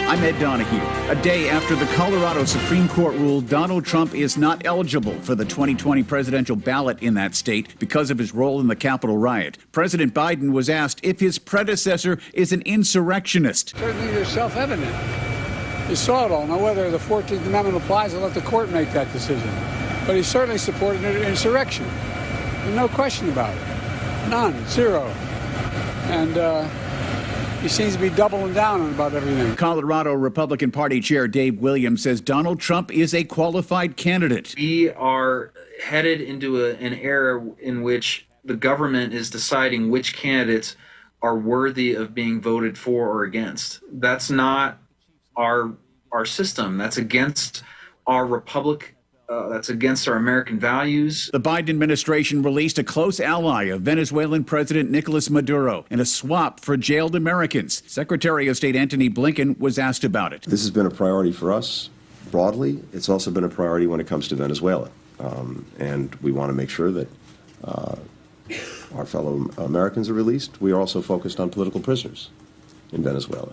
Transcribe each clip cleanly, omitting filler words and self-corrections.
I'm Ed Donahue. A day after the Colorado Supreme Court ruled Donald Trump is not eligible for the 2020 presidential ballot in that state because of his role in the Capitol riot, President Biden was asked if his predecessor is an insurrectionist. Certainly it's self-evident. You saw it all. Now, whether the 14th Amendment applies, I'll let the court make that decision. But he certainly supported an insurrection. There's no question about it. None. Zero. And he seems to be doubling down on about everything. Colorado Republican Party Chair Dave Williams says Donald Trump is a qualified candidate. We are headed into an era in which the government is deciding which candidates are worthy of being voted for or against. That's not our system. That's against our republic. That's against our American values. The Biden administration released a close ally of Venezuelan President Nicolas Maduro in a swap for jailed Americans. Secretary of State Antony Blinken was asked about it. This has been a priority for us broadly. It's also been a priority when it comes to Venezuela. And we want to make sure that our fellow Americans are released. We are also focused on political prisoners in Venezuela.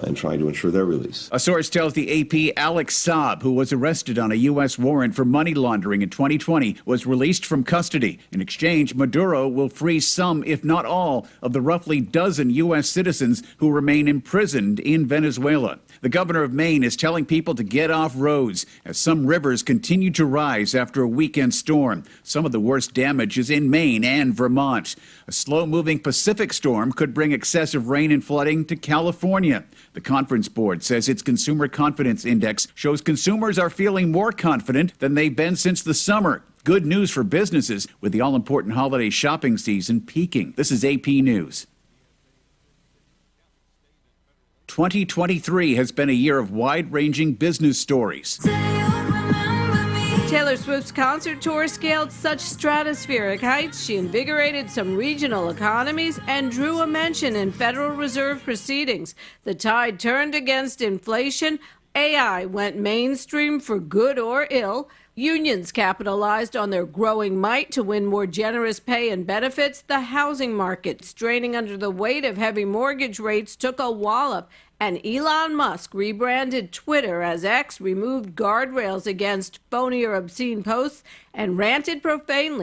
And trying to ensure their release. A source tells the AP Alex Saab, who was arrested on a U.S. warrant for money laundering in 2020, was released from custody. In exchange, Maduro will free some, if not all, of the roughly dozen U.S. citizens who remain imprisoned in Venezuela. The governor of Maine is telling people to get off roads as some rivers continue to rise after a weekend storm. Some of the worst damage is in Maine and Vermont. A slow-moving Pacific storm could bring excessive rain and flooding to California. The Conference Board says its Consumer Confidence Index shows consumers are feeling more confident than they've been since the summer. Good news for businesses with the all-important holiday shopping season peaking. This is AP News. 2023 has been a year of wide-ranging business stories. Taylor Swift's concert tour scaled such stratospheric heights, she invigorated some regional economies and drew a mention in Federal Reserve proceedings. The tide turned against inflation. AI went mainstream for good or ill. Unions capitalized on their growing might to win more generous pay and benefits. The housing market, straining under the weight of heavy mortgage rates, took a wallop. And Elon Musk rebranded Twitter as X, removed guardrails against phony or obscene posts, and ranted profanely